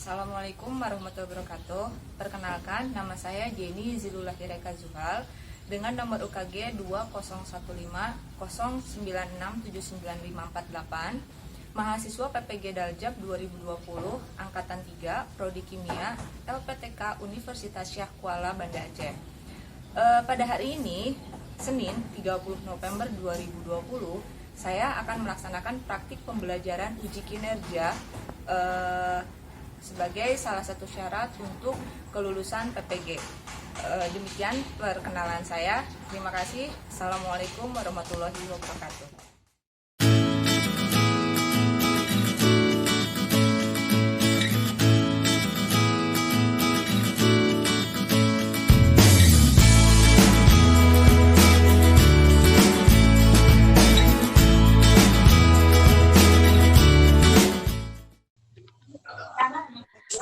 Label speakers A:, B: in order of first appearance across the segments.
A: Assalamualaikum warahmatullahi wabarakatuh. Perkenalkan, nama saya Jenny Zilulahireka Zuhal dengan nomor UKG 201509679548, mahasiswa PPG Daljab 2020, angkatan 3, Prodi Kimia, LPTK Universitas Syah Kuala, Banda Aceh. Pada hari ini, Senin 30 November 2020, saya akan melaksanakan praktik pembelajaran uji kinerja sebagai salah satu syarat untuk kelulusan PPG. Demikian perkenalan saya. Terima kasih. Assalamualaikum warahmatullahi wabarakatuh.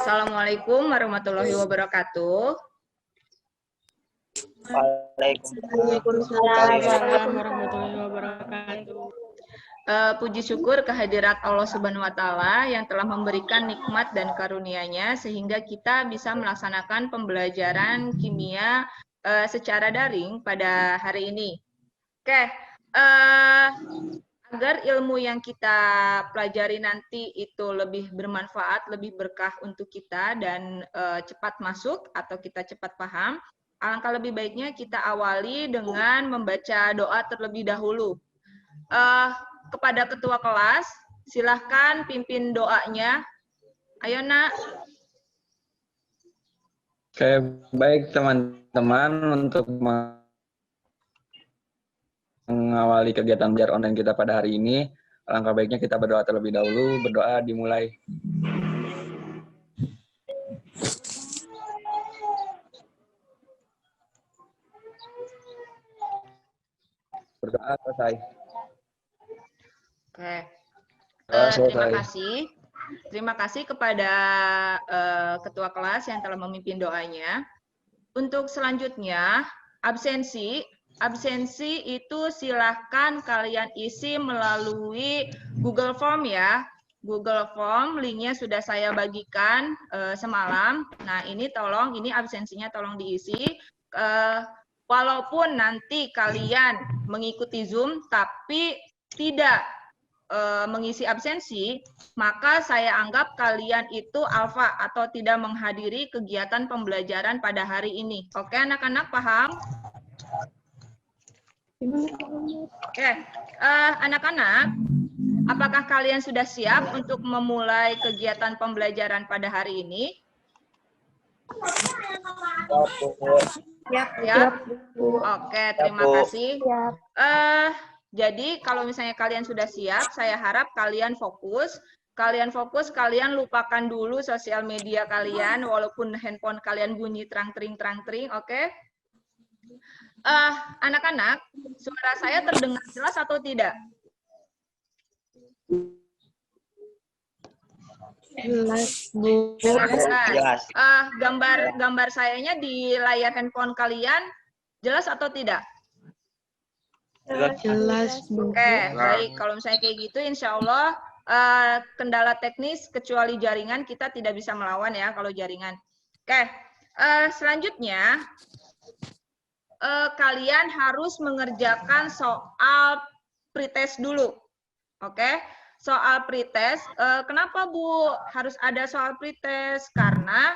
A: Assalamualaikum warahmatullahi wabarakatuh.
B: Waalaikumsalam warahmatullahi wabarakatuh.
A: Puji syukur kehadirat Allah Subhanahu wa Ta'ala yang telah memberikan nikmat dan karunia-Nya sehingga kita bisa melaksanakan pembelajaran kimia secara daring pada hari ini. Oke, agar ilmu yang kita pelajari nanti itu lebih bermanfaat, lebih berkah untuk kita dan cepat masuk atau kita cepat paham, alangkah lebih baiknya kita awali dengan membaca doa terlebih dahulu. Kepada ketua kelas, silahkan pimpin doanya. Ayo, Nak.
C: Oke, baik teman-teman, untuk mengawali kegiatan belajar online kita pada hari ini, alangkah baiknya kita berdoa terlebih dahulu. Berdoa dimulai. Berdoa selesai.
A: Oke.
C: Selesai.
A: Terima kasih. Terima kasih kepada ketua kelas yang telah memimpin doanya. Untuk selanjutnya, absensi itu silahkan kalian isi melalui Google Form ya. Google Form, linknya sudah saya bagikan semalam. Nah, ini absensinya tolong diisi. Walaupun nanti kalian mengikuti Zoom, tapi tidak mengisi absensi, maka saya anggap kalian itu alfa atau tidak menghadiri kegiatan pembelajaran pada hari ini. Oke, anak-anak paham? Oke, anak-anak, apakah kalian sudah siap untuk memulai kegiatan pembelajaran pada hari ini? Siap. Oke, terima kasih. Jadi kalau misalnya kalian sudah siap, saya harap kalian fokus. Kalian lupakan dulu sosial media kalian, walaupun handphone kalian bunyi terang-tering, oke? Anak-anak, suara saya terdengar jelas atau tidak?
B: Jelas, Bu.
A: Jelas. Gambar sayanya di layar handphone kalian jelas atau tidak?
B: Jelas, Bu.
A: Oke, baik. Kalau misalnya kayak gitu, insya Allah kendala teknis kecuali jaringan kita tidak bisa melawan ya kalau jaringan. Oke, selanjutnya kalian harus mengerjakan soal pretest dulu. Oke, soal pretest. Kenapa Bu harus ada soal pretest? Karena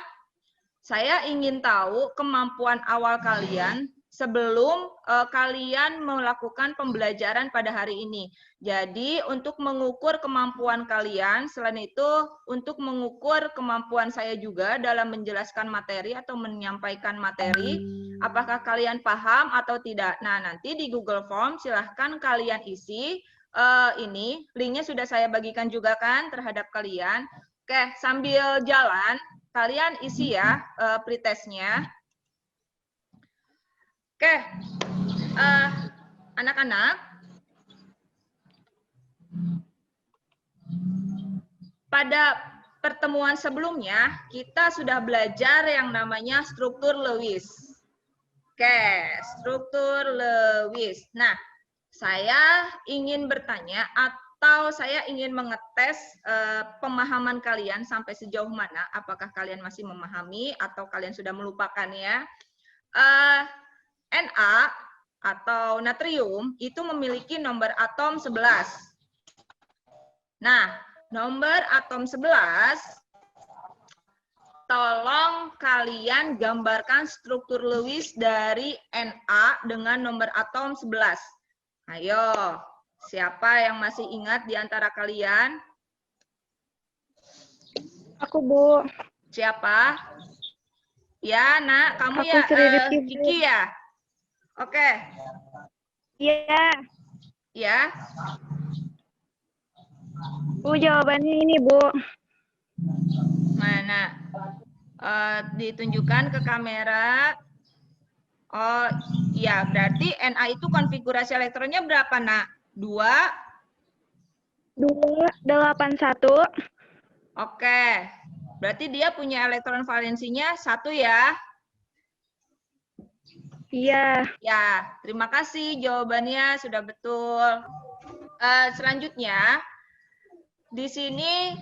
A: saya ingin tahu kemampuan awal kalian sebelum kalian melakukan pembelajaran pada hari ini. Jadi untuk mengukur kemampuan kalian, selain itu untuk mengukur kemampuan saya juga dalam menjelaskan materi atau menyampaikan materi, apakah kalian paham atau tidak. Nah, nanti di Google Form silahkan kalian isi. Ini linknya sudah saya bagikan juga kan terhadap kalian. Oke, sambil jalan kalian isi ya pretestnya. Oke, anak-anak, pada pertemuan sebelumnya kita sudah belajar yang namanya struktur Lewis. Oke, struktur Lewis. Nah, saya ingin bertanya, atau saya ingin mengetes pemahaman kalian sampai sejauh mana, apakah kalian masih memahami atau kalian sudah melupakannya. Na atau natrium itu memiliki nomor atom 11. Nah, nomor atom 11, tolong kalian gambarkan struktur Lewis dari Na dengan nomor atom 11. Ayo, siapa yang masih ingat di antara kalian?
B: Aku, Bu.
A: Siapa? Ya, Nak, kamu
B: Aku
A: ya,
B: Sri Rizky, Bu.
A: Kiki ya? Oke,
B: Iya.
A: ya.
B: Bu, jawabannya ini, Bu.
A: Mana? Ditunjukkan ke kamera. Oh, iya, berarti Na itu konfigurasi elektronnya berapa, Nak? 2.
B: 281.
A: Oke. Berarti dia punya elektron valensinya 1 ya?
B: Iya.
A: Ya, terima kasih jawabannya sudah betul. Selanjutnya, di sini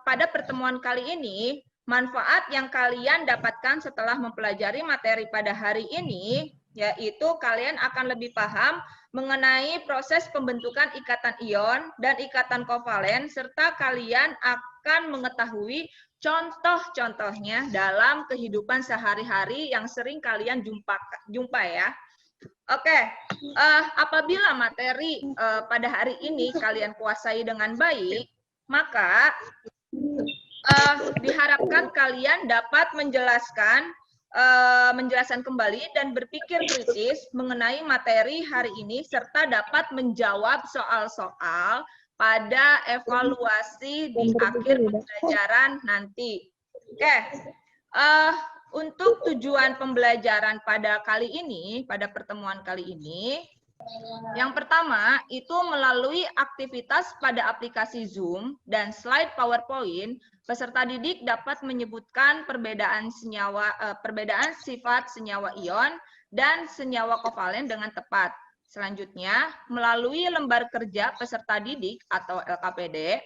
A: pada pertemuan kali ini, manfaat yang kalian dapatkan setelah mempelajari materi pada hari ini, yaitu kalian akan lebih paham mengenai proses pembentukan ikatan ion dan ikatan kovalen, serta kalian akan mengetahui contoh-contohnya dalam kehidupan sehari-hari yang sering kalian jumpa ya. Oke, apabila materi pada hari ini kalian kuasai dengan baik, maka diharapkan kalian dapat menjelaskan kembali dan berpikir kritis mengenai materi hari ini, serta dapat menjawab soal-soal pada evaluasi di akhir pembelajaran nanti. Oke, untuk tujuan pembelajaran pada kali ini, pada pertemuan kali ini, yang pertama itu melalui aktivitas pada aplikasi Zoom dan slide PowerPoint, peserta didik dapat menyebutkan perbedaan sifat senyawa ion dan senyawa kovalen dengan tepat. Selanjutnya, melalui lembar kerja peserta didik atau LKPD,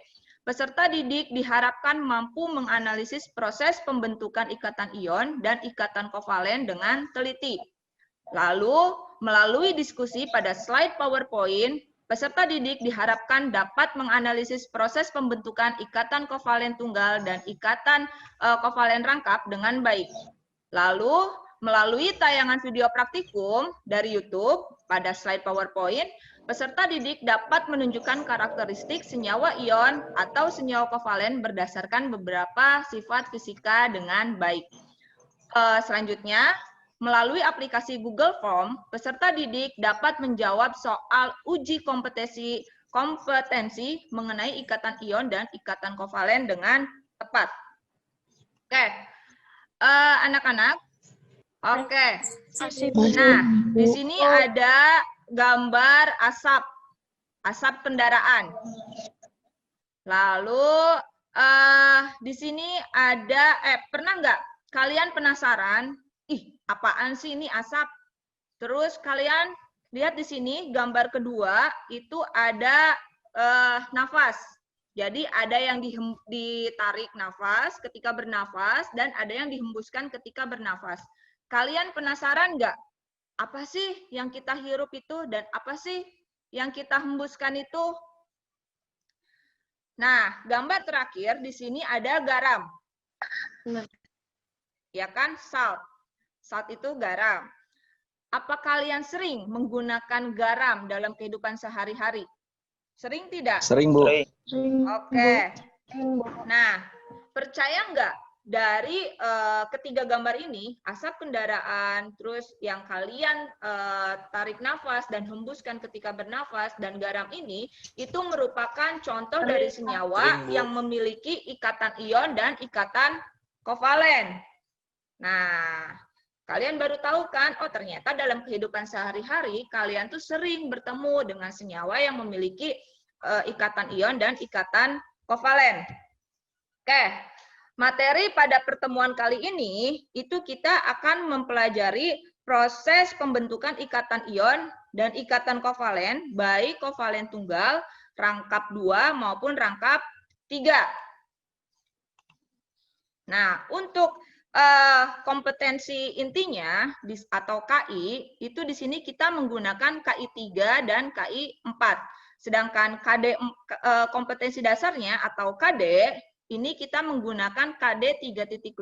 A: peserta didik diharapkan mampu menganalisis proses pembentukan ikatan ion dan ikatan kovalen dengan teliti. Lalu, melalui diskusi pada slide PowerPoint, peserta didik diharapkan dapat menganalisis proses pembentukan ikatan kovalen tunggal dan ikatan kovalen rangkap dengan baik. Lalu, melalui tayangan video praktikum dari YouTube pada slide PowerPoint, peserta didik dapat menunjukkan karakteristik senyawa ion atau senyawa kovalen berdasarkan beberapa sifat fisika dengan baik. Selanjutnya, melalui aplikasi Google Form, peserta didik dapat menjawab soal uji kompetensi mengenai ikatan ion dan ikatan kovalen dengan tepat. Oke, anak-anak. Oke. Nah, di sini ada gambar asap kendaraan. Lalu di sini ada pernah nggak kalian penasaran? Ih, apaan sih ini asap? Terus kalian lihat di sini gambar kedua itu ada nafas. Jadi ada yang ditarik nafas ketika bernafas dan ada yang dihembuskan ketika bernafas. Kalian penasaran nggak? Apa sih yang kita hirup itu dan apa sih yang kita hembuskan itu? Nah, gambar terakhir di sini ada garam. Ya kan? Salt. Salt itu garam. Apa kalian sering menggunakan garam dalam kehidupan sehari-hari? Sering tidak?
C: Sering, Bu.
A: Oke. Nah, percaya nggak dari ketiga gambar ini, asap kendaraan, terus yang kalian tarik nafas dan hembuskan ketika bernafas, dan garam ini, itu merupakan contoh dari senyawa yang memiliki ikatan ion dan ikatan kovalen. Nah, kalian baru tahu kan, oh ternyata dalam kehidupan sehari-hari, kalian tuh sering bertemu dengan senyawa yang memiliki ikatan ion dan ikatan kovalen. Oke. Materi pada pertemuan kali ini, itu kita akan mempelajari proses pembentukan ikatan ion dan ikatan kovalen, baik kovalen tunggal, rangkap 2 maupun rangkap 3. Nah, untuk kompetensi intinya atau KI itu di sini kita menggunakan KI 3 dan KI 4. Sedangkan KD kompetensi dasarnya atau KD ini kita menggunakan KD 3.5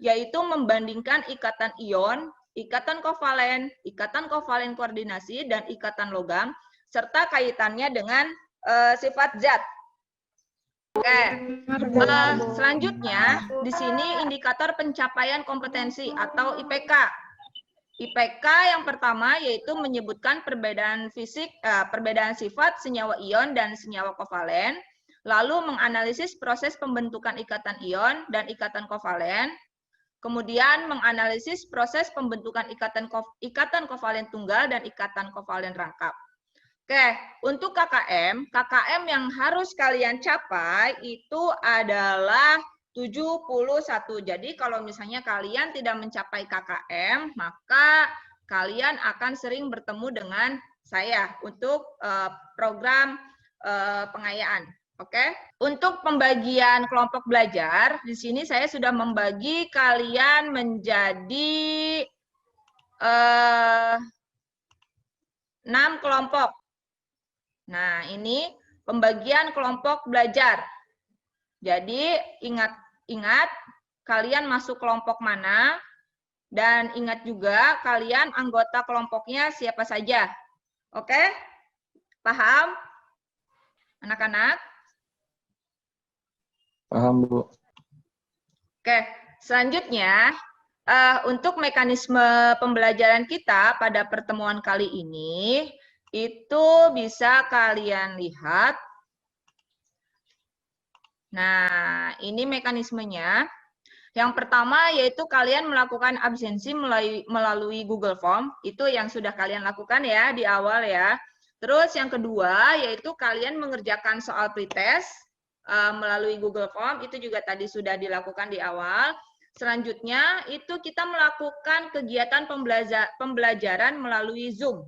A: yaitu membandingkan ikatan ion, ikatan kovalen koordinasi dan ikatan logam serta kaitannya dengan sifat zat. Oke, selanjutnya di sini indikator pencapaian kompetensi atau IPK. IPK yang pertama yaitu menyebutkan perbedaan fisik, perbedaan sifat senyawa ion dan senyawa kovalen, lalu menganalisis proses pembentukan ikatan ion dan ikatan kovalen, kemudian menganalisis proses pembentukan ikatan kovalen tunggal dan ikatan kovalen rangkap. Oke, untuk KKM yang harus kalian capai itu adalah 71. Jadi kalau misalnya kalian tidak mencapai KKM, maka kalian akan sering bertemu dengan saya untuk program pengayaan. Oke, untuk pembagian kelompok belajar, di sini saya sudah membagi kalian menjadi 6 kelompok. Nah, ini pembagian kelompok belajar. Jadi, ingat kalian masuk kelompok mana, dan ingat juga kalian anggota kelompoknya siapa saja. Oke? Paham? Anak-anak?
C: Paham, Bu.
A: Oke, selanjutnya untuk mekanisme pembelajaran kita pada pertemuan kali ini, itu bisa kalian lihat. Nah, ini mekanismenya. Yang pertama yaitu kalian melakukan absensi melalui Google Form. Itu yang sudah kalian lakukan ya di awal ya. Terus yang kedua yaitu kalian mengerjakan soal pretest melalui Google Form. Itu juga tadi sudah dilakukan di awal. Selanjutnya itu kita melakukan kegiatan pembelajaran melalui Zoom.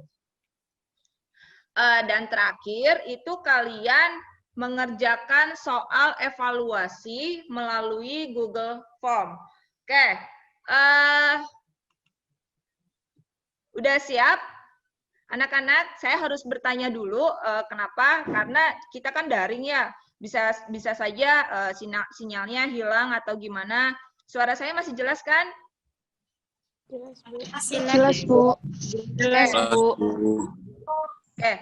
A: Dan terakhir itu kalian mengerjakan soal evaluasi melalui Google Form. Oke, udah siap? Anak-anak, saya harus bertanya dulu. Kenapa? Karena kita kan daring ya. Bisa saja sinyalnya hilang atau gimana. Suara saya masih jelas kan?
B: Jelas, Bu.
D: Jelas, Bu.
A: Oke,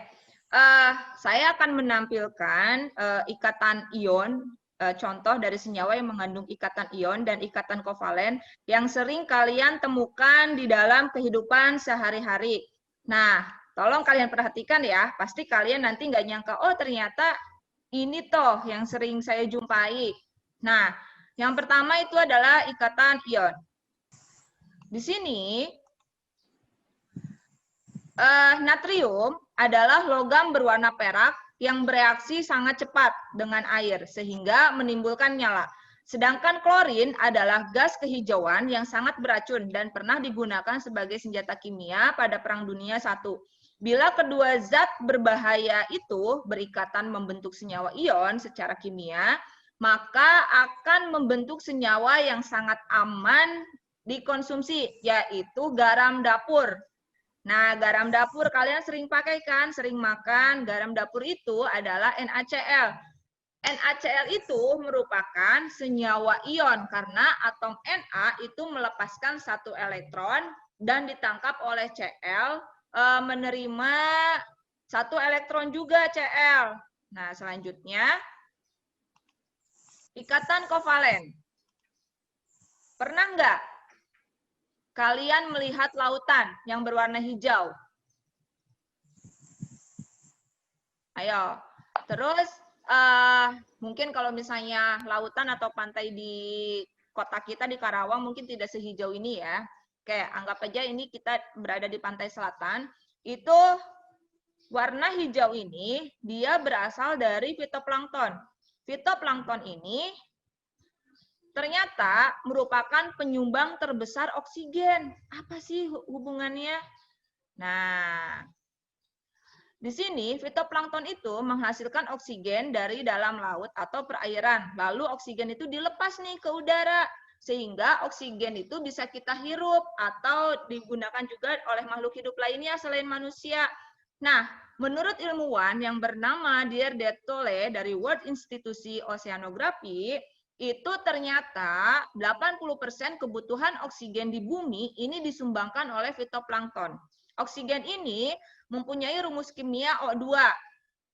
A: saya akan menampilkan ikatan ion, contoh dari senyawa yang mengandung ikatan ion dan ikatan kovalen yang sering kalian temukan di dalam kehidupan sehari-hari. Nah, tolong kalian perhatikan ya, pasti kalian nanti nggak nyangka, oh ternyata ini toh yang sering saya jumpai. Nah, yang pertama itu adalah ikatan ion. Di sini, natrium adalah logam berwarna perak yang bereaksi sangat cepat dengan air sehingga menimbulkan nyala. Sedangkan klorin adalah gas kehijauan yang sangat beracun dan pernah digunakan sebagai senjata kimia pada Perang Dunia I. Bila kedua zat berbahaya itu berikatan membentuk senyawa ion secara kimia, maka akan membentuk senyawa yang sangat aman dikonsumsi, yaitu garam dapur. Nah, garam dapur kalian sering pakai kan, sering makan. Garam dapur itu adalah NaCl. NaCl itu merupakan senyawa ion karena atom Na itu melepaskan 1 elektron dan ditangkap oleh Cl menerima 1 elektron juga Cl. Nah, selanjutnya ikatan kovalen. Pernah nggak kalian melihat lautan yang berwarna hijau? Ayo. Terus mungkin kalau misalnya lautan atau pantai di kota kita di Karawang mungkin tidak sehijau ini ya. Oke, anggap aja ini kita berada di pantai selatan. Itu warna hijau ini dia berasal dari fitoplankton. Fitoplankton ini ternyata merupakan penyumbang terbesar oksigen. Apa sih hubungannya? Nah, Di sini fitoplankton itu menghasilkan oksigen dari dalam laut atau perairan. Lalu oksigen itu dilepas nih ke udara sehingga oksigen itu bisa kita hirup atau digunakan juga oleh makhluk hidup lainnya selain manusia. Nah, menurut ilmuwan yang bernama Dier de Tolle dari World Institute Oceanography, itu ternyata 80% kebutuhan oksigen di bumi ini disumbangkan oleh fitoplankton. Oksigen ini mempunyai rumus kimia O2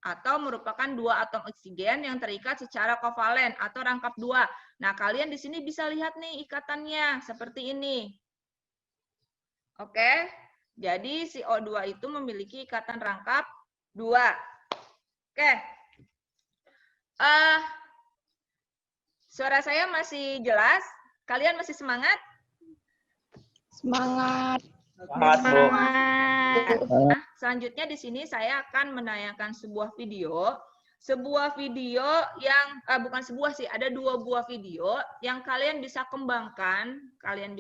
A: atau merupakan dua atom oksigen yang terikat secara kovalen atau rangkap dua. Nah, kalian di sini bisa lihat nih ikatannya seperti ini. Oke, jadi si O2 itu memiliki ikatan rangkap dua. Oke, suara saya masih jelas? Kalian masih semangat?
B: Semangat.
A: Nah, selanjutnya di sini saya akan menayangkan sebuah video yang bukan sebuah sih, ada 2 buah video yang kalian bisa kembangkan, kalian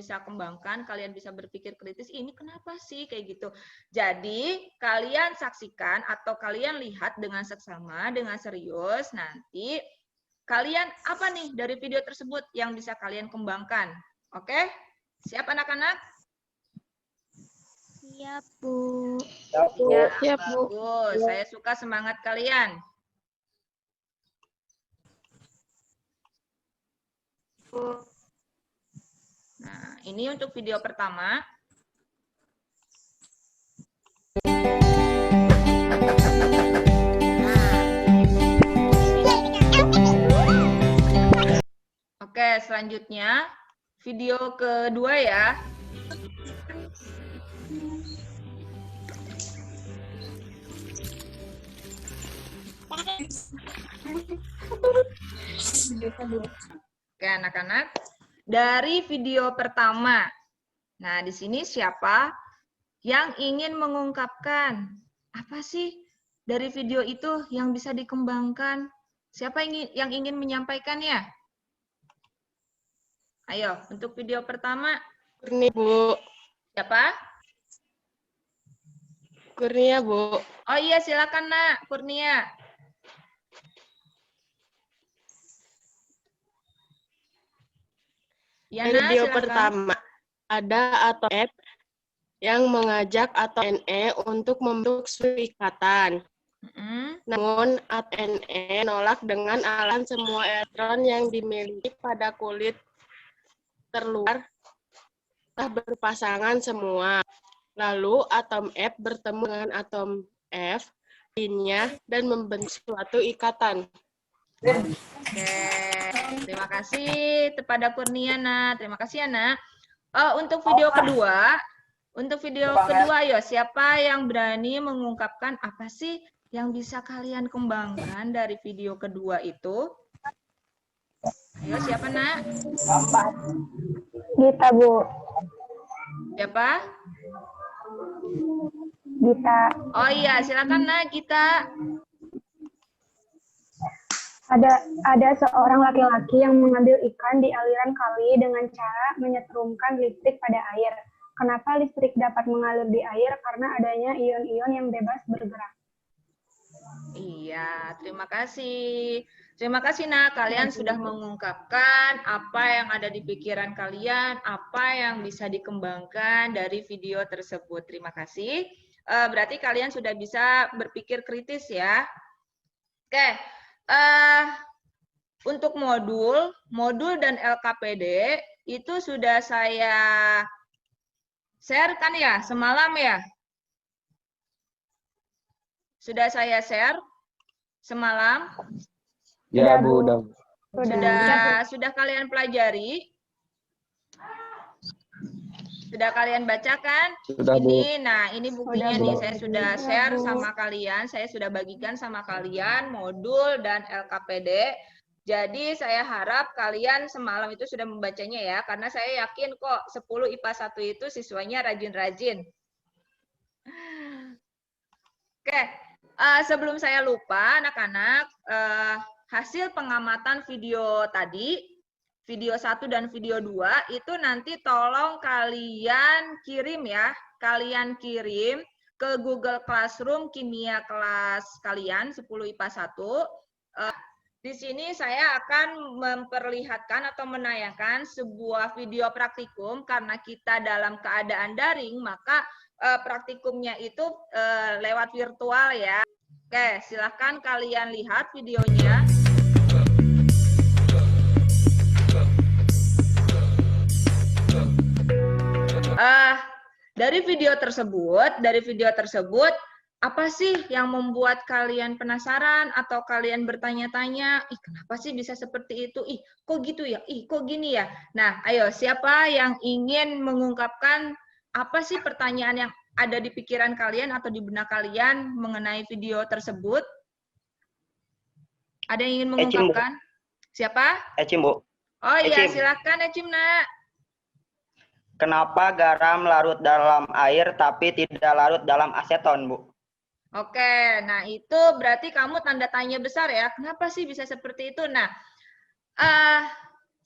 A: bisa berpikir kritis, ini kenapa sih kayak gitu. Jadi, kalian saksikan atau kalian lihat dengan seksama, dengan serius, nanti kalian apa nih dari video tersebut yang bisa kalian kembangkan. Oke? Siap anak-anak?
B: Siap, Bu.
A: Ya,
B: Siap, Bu.
A: bagus. Saya suka semangat kalian. Nah, ini untuk video pertama. Oke, selanjutnya video kedua ya. Oke, anak-anak. Dari video pertama. Nah, di sini siapa yang ingin mengungkapkan? Apa sih dari video itu yang bisa dikembangkan? Siapa yang ingin menyampaikannya? Ayo, untuk video pertama.
D: Kurnia, Bu.
A: Siapa?
D: Kurnia, Bu.
A: Oh iya, silakan Nak, Kurnia. Yana,
D: Video
A: silakan.
D: pertama, ada atom F yang mengajak atom Ne untuk membentuk suatu ikatan. Namun atom Ne menolak dengan alasan semua elektron yang dimiliki pada kulit terluar telah berpasangan semua. Lalu atom F bertemu dengan atom F lainnya dan membentuk suatu ikatan.
A: Oke, terima kasih kepada Kurniana. Terima kasih, Ana. Untuk video kedua, ayo siapa yang berani mengungkapkan apa sih yang bisa kalian kembangkan dari video kedua itu? Ayo, siapa, Nak?
B: Gita, Bu.
A: Siapa?
B: Gita.
A: Oh iya, silakan, Nak, Gita.
B: Ada seorang laki-laki yang mengambil ikan di aliran kali dengan cara menyetrumkan listrik pada air. Kenapa listrik dapat mengalir di air? Karena adanya ion-ion yang bebas bergerak.
A: Iya, terima kasih. Terima kasih, Nak. Kalian sudah mengungkapkan apa yang ada di pikiran kalian, apa yang bisa dikembangkan dari video tersebut. Terima kasih. Berarti kalian sudah bisa berpikir kritis ya. Oke. Untuk modul dan LKPD itu sudah saya share kan ya semalam ya? Sudah saya share semalam?
C: Ya, Bu, udah.
A: Sudah kalian pelajari? Sudah kalian bacakan?
C: Sudah, Bu.
A: Ini buktinya nih, saya sudah share sama kalian, saya sudah bagikan sama kalian modul dan LKPD. Jadi saya harap kalian semalam itu sudah membacanya ya, karena saya yakin kok 10 IPA 1 itu siswanya rajin-rajin. Oke, sebelum saya lupa anak-anak, hasil pengamatan video tadi, video 1 dan video 2 itu nanti tolong kalian kirim ya. Kalian kirim ke Google Classroom kimia kelas kalian 10 IPA 1. Di sini saya akan memperlihatkan atau menayangkan sebuah video praktikum karena kita dalam keadaan daring, maka praktikumnya itu lewat virtual ya. Oke, silahkan kalian lihat videonya. Dari video tersebut, apa sih yang membuat kalian penasaran atau kalian bertanya-tanya, ih kenapa sih bisa seperti itu? Ih kok gitu ya? Ih kok gini ya? Nah, ayo siapa yang ingin mengungkapkan apa sih pertanyaan yang ada di pikiran kalian atau di benak kalian mengenai video tersebut? Ada yang ingin mengungkapkan? Siapa?
E: Ecim, Bu.
A: Oh iya,
E: Ecim.
A: silakan Ecim, Nak.
E: Kenapa garam larut dalam air tapi tidak larut dalam aseton, Bu?
A: Oke, nah itu berarti kamu tanda tanya besar ya. Kenapa sih bisa seperti itu? Nah,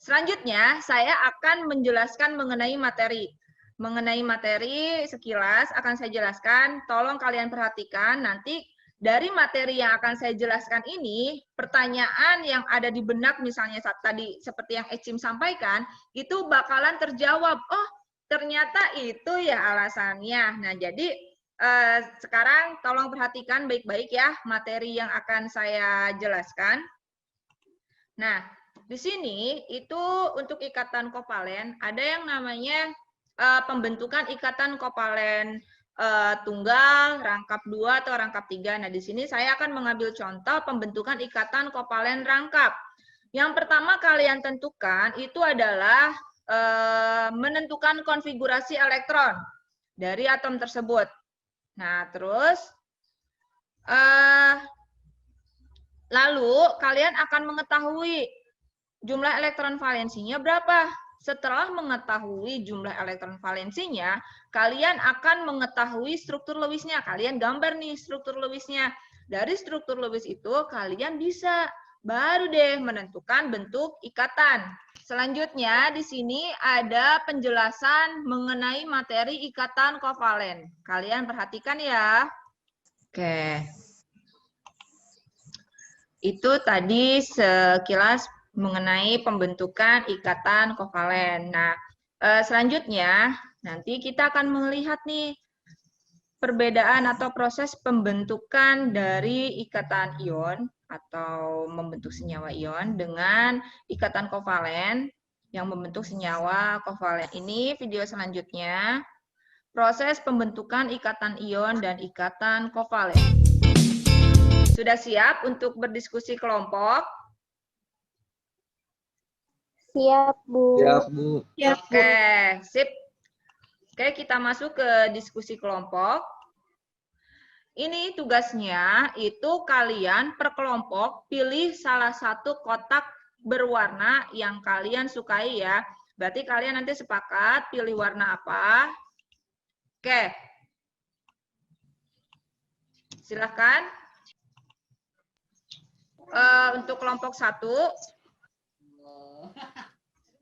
A: selanjutnya saya akan menjelaskan mengenai materi. Mengenai materi sekilas akan saya jelaskan. Tolong kalian perhatikan nanti dari materi yang akan saya jelaskan ini, pertanyaan yang ada di benak misalnya tadi seperti yang Ecim sampaikan, itu bakalan terjawab. Oh, ternyata itu ya alasannya. Nah, jadi sekarang tolong perhatikan baik-baik ya materi yang akan saya jelaskan. Nah, di sini itu untuk ikatan kovalen ada yang namanya pembentukan ikatan kovalen tunggal, rangkap 2 atau rangkap 3. Nah, di sini saya akan mengambil contoh pembentukan ikatan kovalen rangkap. Yang pertama kalian tentukan itu adalah menentukan konfigurasi elektron dari atom tersebut. Nah, terus lalu kalian akan mengetahui jumlah elektron valensinya berapa. Setelah mengetahui jumlah elektron valensinya, kalian akan mengetahui struktur Lewisnya. Kalian gambar nih struktur Lewisnya. Dari struktur Lewis itu kalian bisa baru deh menentukan bentuk ikatan. Selanjutnya di sini ada penjelasan mengenai materi ikatan kovalen. Kalian perhatikan ya. Oke. Itu tadi sekilas mengenai pembentukan ikatan kovalen. Nah, selanjutnya nanti kita akan melihat nih perbedaan atau proses pembentukan dari ikatan ion atau membentuk senyawa ion dengan ikatan kovalen yang membentuk senyawa kovalen. Ini video selanjutnya, proses pembentukan ikatan ion dan ikatan kovalen. Sudah siap untuk berdiskusi kelompok?
B: Siap, Bu.
C: Siap, Bu.
A: Oke, sip. Oke, kita masuk ke diskusi kelompok. Ini tugasnya itu kalian per kelompok pilih salah satu kotak berwarna yang kalian sukai ya. Berarti kalian nanti sepakat pilih warna apa. Oke. Silahkan. Untuk kelompok 1.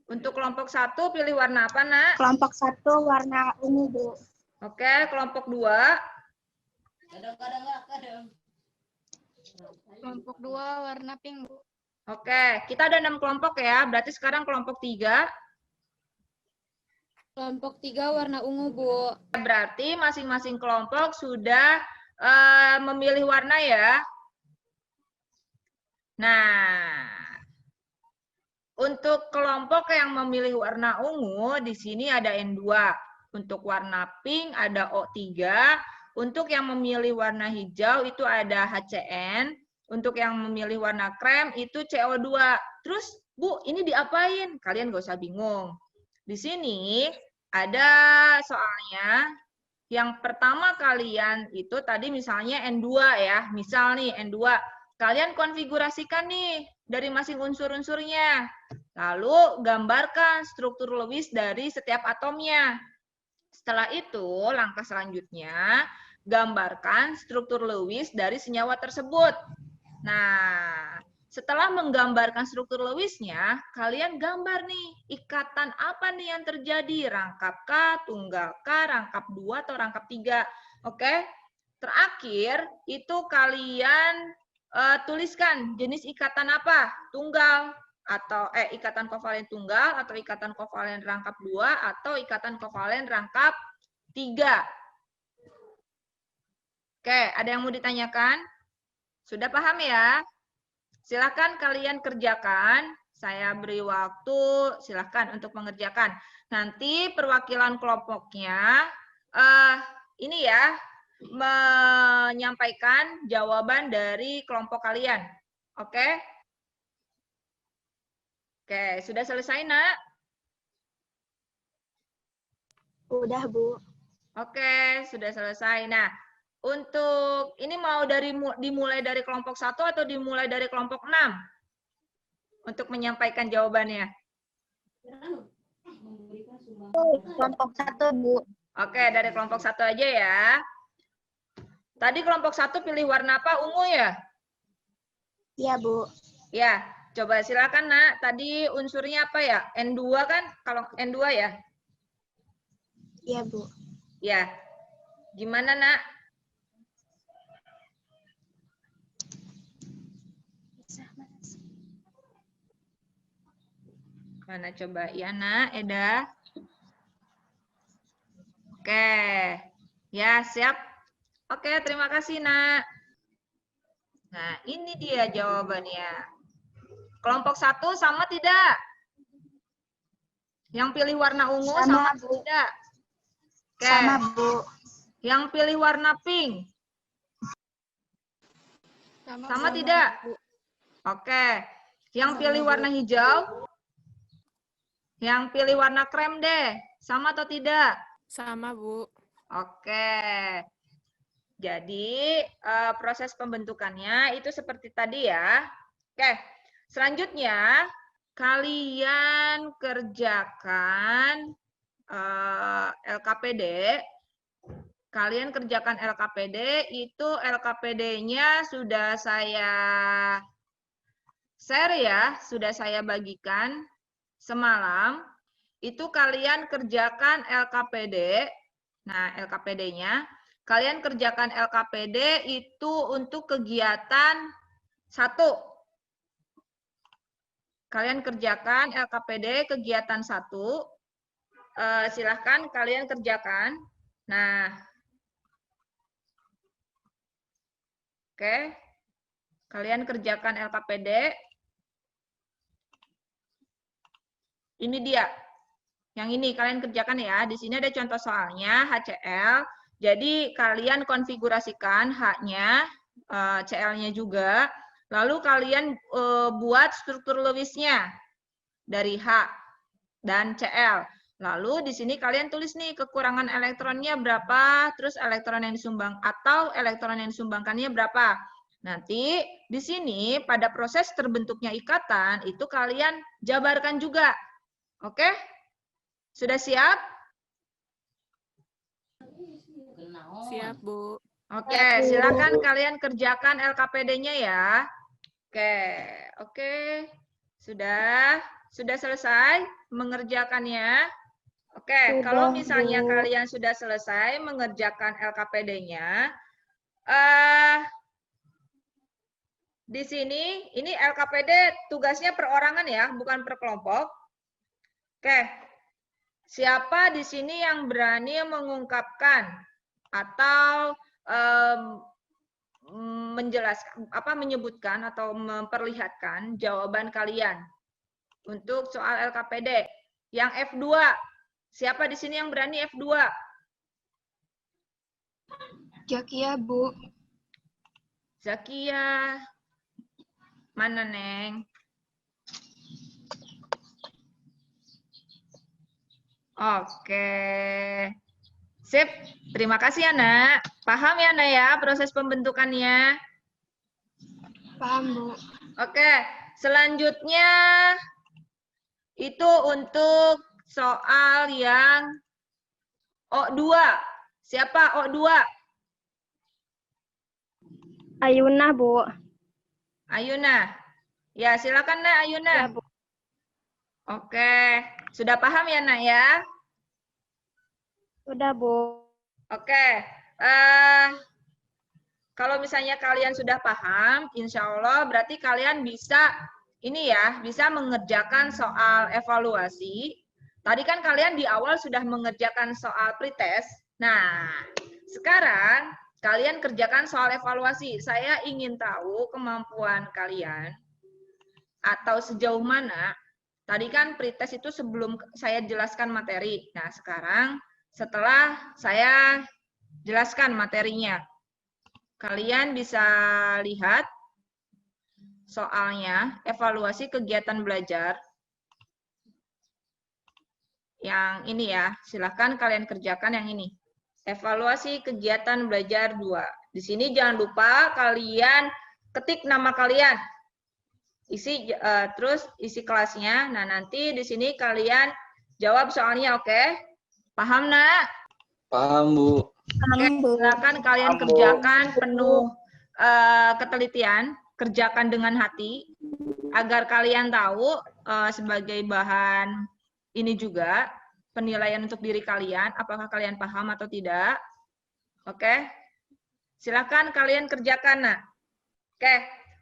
A: Untuk kelompok 1 pilih warna apa, Nak?
B: Kelompok 1 warna ungu, Bu.
A: Oke, kelompok 2.
B: Kelompok 2 warna pink, Bu.
A: Oke, kita ada 6 kelompok ya. Berarti sekarang kelompok 3.
B: Kelompok 3 warna ungu, Bu.
A: Berarti masing-masing kelompok sudah memilih warna ya. Nah, untuk kelompok yang memilih warna ungu, di sini ada N2. Untuk warna pink ada O3. Untuk yang memilih warna hijau itu ada HCN. Untuk yang memilih warna krem itu CO2. Terus, Bu, ini diapain? Kalian gak usah bingung. Di sini ada soalnya. Yang pertama kalian itu tadi misalnya N2 ya. Misal nih N2. Kalian konfigurasikan nih dari masing unsur-unsurnya. Lalu gambarkan struktur Lewis dari setiap atomnya. Setelah itu, langkah selanjutnya, gambarkan struktur Lewis dari senyawa tersebut. Nah, setelah menggambarkan struktur Lewisnya, kalian gambar nih, ikatan apa nih yang terjadi? Rangkap K, tunggal K, rangkap 2, atau rangkap 3. Oke? terakhir itu kalian tuliskan jenis ikatan apa? Tunggal atau ikatan kovalen tunggal atau ikatan kovalen rangkap 2 atau ikatan kovalen rangkap 3. Oke, ada yang mau ditanyakan? Sudah paham ya? Silakan kalian kerjakan. Saya beri waktu, silakan untuk mengerjakan. Nanti perwakilan kelompoknya ini ya, menyampaikan jawaban dari kelompok kalian. Oke? Oke, sudah selesai, Nak?
B: Udah, Bu.
A: Oke, sudah selesai. Nah, untuk ini mau dimulai dari kelompok 1 atau dimulai dari kelompok 6? Untuk menyampaikan jawabannya.
B: Kelompok 1, Bu.
A: Oke, dari kelompok 1 aja ya. Tadi kelompok 1 pilih warna apa? Ungu ya?
B: Iya, Bu.
A: Ya, coba silakan, Nak. Tadi unsurnya apa ya? N2 kan? Kalau N2 ya?
B: Iya, Bu.
A: Ya. Gimana, Nak? Mana coba? Ya, Nak, Eda. Oke. Ya, siap. Oke, terima kasih, Nak. Nah, ini dia jawabannya. Kelompok 1 sama tidak? Yang pilih warna ungu sama tidak? Oke.
B: Sama, Bu.
A: Yang pilih warna pink? Sama tidak? Oke. Yang pilih warna hijau? Yang pilih warna krem deh. Sama atau tidak?
D: Sama, Bu.
A: Oke. Jadi, proses pembentukannya itu seperti tadi ya. Oke. Selanjutnya, kalian kerjakan LKPD. Kalian kerjakan LKPD, itu LKPD-nya sudah saya share ya, sudah saya bagikan semalam. Itu kalian kerjakan LKPD. Nah, LKPD-nya, kalian kerjakan LKPD itu untuk kegiatan 1. Kalian kerjakan LKPD kegiatan 1. Silahkan kalian kerjakan. Nah, oke. Kalian kerjakan LKPD. Ini dia. Yang ini kalian kerjakan ya. Di sini ada contoh soalnya HCl. Jadi kalian konfigurasikan H-nya, CL-nya juga. Lalu kalian buat struktur Lewisnya dari H dan CL. Lalu di sini kalian tulis nih kekurangan elektronnya berapa, terus elektron yang disumbang atau elektron yang disumbangkannya berapa. Nanti di sini pada proses terbentuknya ikatan itu kalian jabarkan juga. Oke? Sudah siap?
D: Siap, Bu.
A: Oke, silakan kalian kerjakan LKPD-nya ya. Oke. Sudah selesai mengerjakannya? Oke, kalau misalnya kalian sudah selesai mengerjakan LKPD-nya, di sini ini LKPD tugasnya perorangan ya, bukan per kelompok. Oke, siapa di sini yang berani mengungkapkan atau menjelaskan, menyebutkan atau memperlihatkan jawaban kalian untuk soal LKPD? Yang F2, siapa di sini yang berani F2?
B: Zakia, Bu.
A: Zakia. Mana, Neng? Oke. Sip. Terima kasih ya, Nak. Paham ya, Nak ya, proses pembentukannya?
B: Paham, Bu.
A: Oke. Selanjutnya, itu untuk soal yang O2. Siapa O2?
B: Ayuna, Bu.
A: Ayuna. Ya, silakan, Nak, Ayuna.
B: Ya, Bu.
A: Oke. Sudah paham ya, Nak ya?
B: Sudah, Bu.
A: Oke. kalau misalnya kalian sudah paham, insya Allah berarti kalian bisa ini ya, bisa mengerjakan soal evaluasi. Tadi kan kalian di awal sudah mengerjakan soal pretest. Nah, sekarang kalian kerjakan soal evaluasi. Saya ingin tahu kemampuan kalian atau sejauh mana. Tadi kan pretest itu sebelum saya jelaskan materi. Nah, sekarang setelah saya jelaskan materinya, kalian bisa lihat soalnya evaluasi kegiatan belajar. Yang ini ya, silahkan kalian kerjakan yang ini. Evaluasi kegiatan belajar 2. Di sini jangan lupa kalian ketik nama kalian. Terus isi kelasnya. Nah, nanti di sini kalian jawab soalnya, oke? Paham, Nak?
C: Paham, Bu.
A: Oke, silakan kalian kerjakan penuh ketelitian, kerjakan dengan hati, agar kalian tahu sebagai bahan ini juga, penilaian untuk diri kalian, apakah kalian paham atau tidak. Oke, silakan kalian kerjakan, Nak. Oke,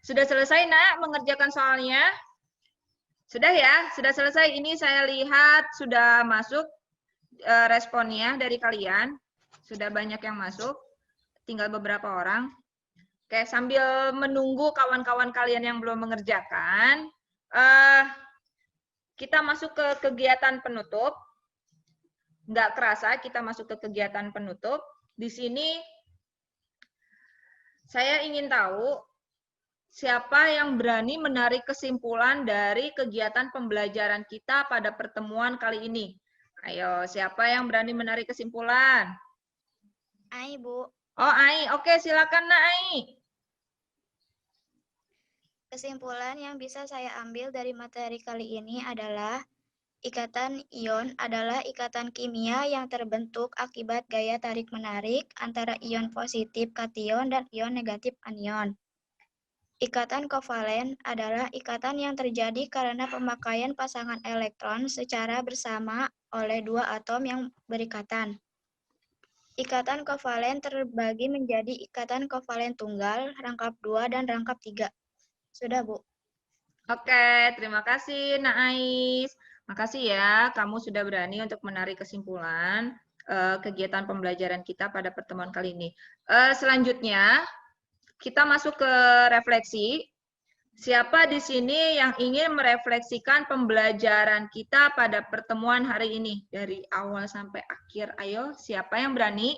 A: sudah selesai, Nak, mengerjakan soalnya? Sudah ya, sudah selesai. Ini saya lihat sudah masuk responnya dari kalian. Sudah banyak yang masuk, tinggal beberapa orang. Oke, sambil menunggu kawan-kawan kalian yang belum mengerjakan, kita masuk ke kegiatan penutup. Nggak kerasa kita masuk ke kegiatan penutup. Di sini saya ingin tahu siapa yang berani menarik kesimpulan dari kegiatan pembelajaran kita pada pertemuan kali ini. Ayo, siapa yang berani menarik kesimpulan?
F: Ai, Bu.
A: Oh, Ai. Oke, silakan, Nak, Ai.
F: Kesimpulan yang bisa saya ambil dari materi kali ini adalah ikatan ion adalah ikatan kimia yang terbentuk akibat gaya tarik-menarik antara ion positif kation dan ion negatif anion. Ikatan kovalen adalah ikatan yang terjadi karena pemakaian pasangan elektron secara bersama oleh dua atom yang berikatan. Ikatan kovalen terbagi menjadi ikatan kovalen tunggal, rangkap 2, dan rangkap 3. Sudah, Bu.
A: Oke, terima kasih, Naais. Makasih ya, kamu sudah berani untuk menarik kesimpulan kegiatan pembelajaran kita pada pertemuan kali ini. Selanjutnya, kita masuk ke refleksi. Siapa di sini yang ingin merefleksikan pembelajaran kita pada pertemuan hari ini? Dari awal sampai akhir, ayo. Siapa yang berani?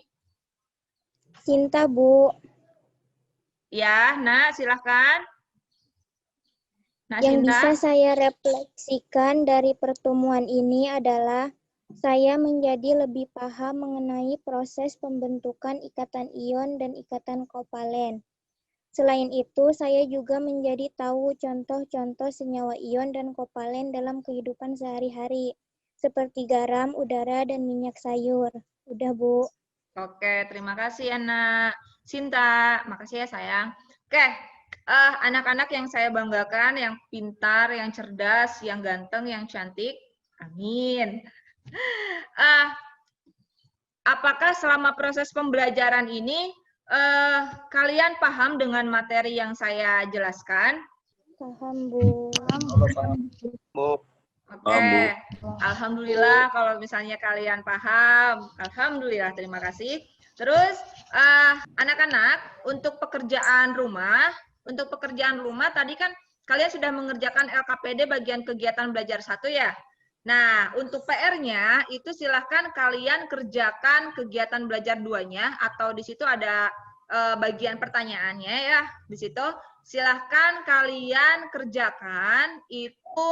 G: Cinta, Bu.
A: Ya, Nak, silahkan. Nah,
G: Yang
A: Cinta.
G: bisa saya refleksikan dari pertemuan ini adalah saya menjadi lebih paham mengenai proses pembentukan ikatan ion dan ikatan kovalen. Selain itu, saya juga menjadi tahu contoh-contoh senyawa ion dan kovalen dalam kehidupan sehari-hari, seperti garam, udara, dan minyak sayur. Udah, Bu.
A: Oke, terima kasih, Anak. Cinta, makasih ya, sayang. Oke, anak-anak yang saya banggakan, yang pintar, yang cerdas, yang ganteng, yang cantik. Amin. Apakah selama proses pembelajaran ini kalian paham dengan materi yang saya jelaskan?
G: Paham, Bu.
E: Bu.
A: Oke, alhamdulillah kalau misalnya kalian paham. Alhamdulillah, terima kasih. Terus anak-anak untuk pekerjaan rumah tadi kan kalian sudah mengerjakan LKPD bagian kegiatan belajar 1 ya. Nah, untuk PR-nya itu silahkan kalian kerjakan kegiatan belajar 2-nya atau di situ ada bagian pertanyaannya ya. Di situ silahkan kalian kerjakan itu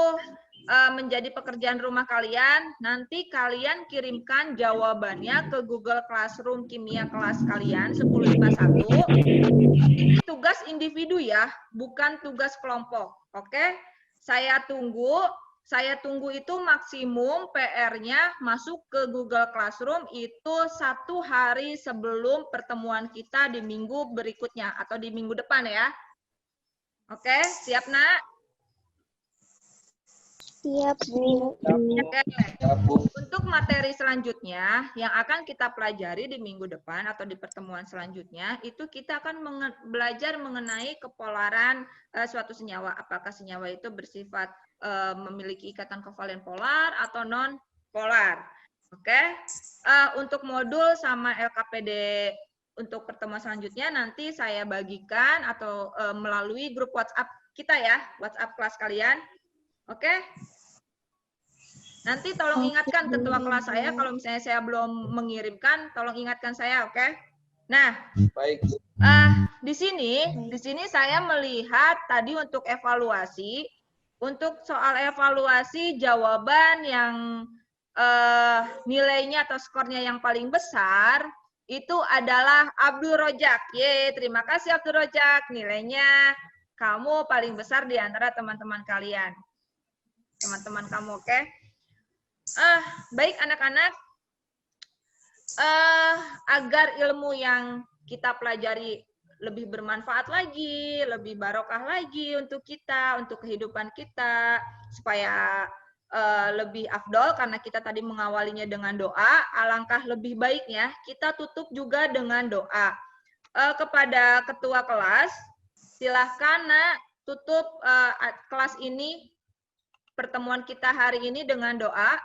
A: menjadi pekerjaan rumah kalian. Nanti kalian kirimkan jawabannya ke Google Classroom kimia kelas kalian 10 IPA 1. Tugas individu ya, bukan tugas kelompok. Oke? Saya tunggu itu maksimum PR-nya masuk ke Google Classroom itu 1 hari sebelum pertemuan kita di minggu berikutnya atau di minggu depan ya. Oke, siap, Nak?
G: Siap, Bu.
A: Oke.
C: Ya, Bu.
A: Untuk materi selanjutnya yang akan kita pelajari di minggu depan atau di pertemuan selanjutnya, itu kita akan belajar mengenai kepolaran suatu senyawa. Apakah senyawa itu bersifat memiliki ikatan kovalen polar atau non polar. Oke. Untuk modul sama LKPD untuk pertemuan selanjutnya nanti saya bagikan atau melalui grup WhatsApp kita ya, WhatsApp kelas kalian. Oke? Nanti tolong ingatkan ketua kelas saya kalau misalnya saya belum mengirimkan, tolong ingatkan saya, oke? Nah,
C: Baik, Bu.
A: di sini saya melihat tadi untuk evaluasi, untuk soal evaluasi jawaban yang nilainya atau skornya yang paling besar itu adalah Abdul Rojak. Ye, terima kasih Abdul Rojak. Nilainya kamu paling besar di antara teman-teman kalian. Teman-teman kamu, oke? Baik anak-anak, agar ilmu yang kita pelajari lebih bermanfaat lagi, lebih barokah lagi untuk kita, untuk kehidupan kita, supaya lebih afdol karena kita tadi mengawalinya dengan doa, alangkah lebih baiknya kita tutup juga dengan doa. Kepada ketua kelas, silahkan nak tutup kelas ini, pertemuan kita hari ini dengan doa.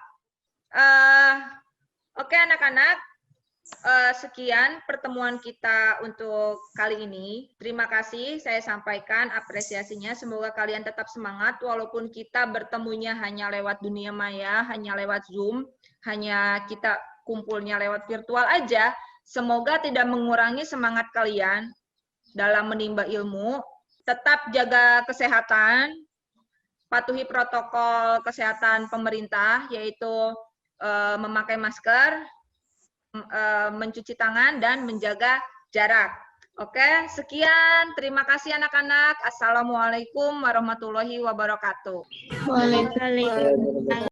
A: Oke anak-anak, sekian pertemuan kita untuk kali ini. Terima kasih saya sampaikan apresiasinya. Semoga kalian tetap semangat walaupun kita bertemunya hanya lewat dunia maya, hanya lewat Zoom, hanya kita kumpulnya lewat virtual aja. Semoga tidak mengurangi semangat kalian dalam menimba ilmu. Tetap jaga kesehatan, patuhi protokol kesehatan pemerintah, yaitu memakai masker, mencuci tangan, dan menjaga jarak. Oke, sekian. Terima kasih anak-anak. Assalamualaikum warahmatullahi wabarakatuh.
D: Waalaikumsalam.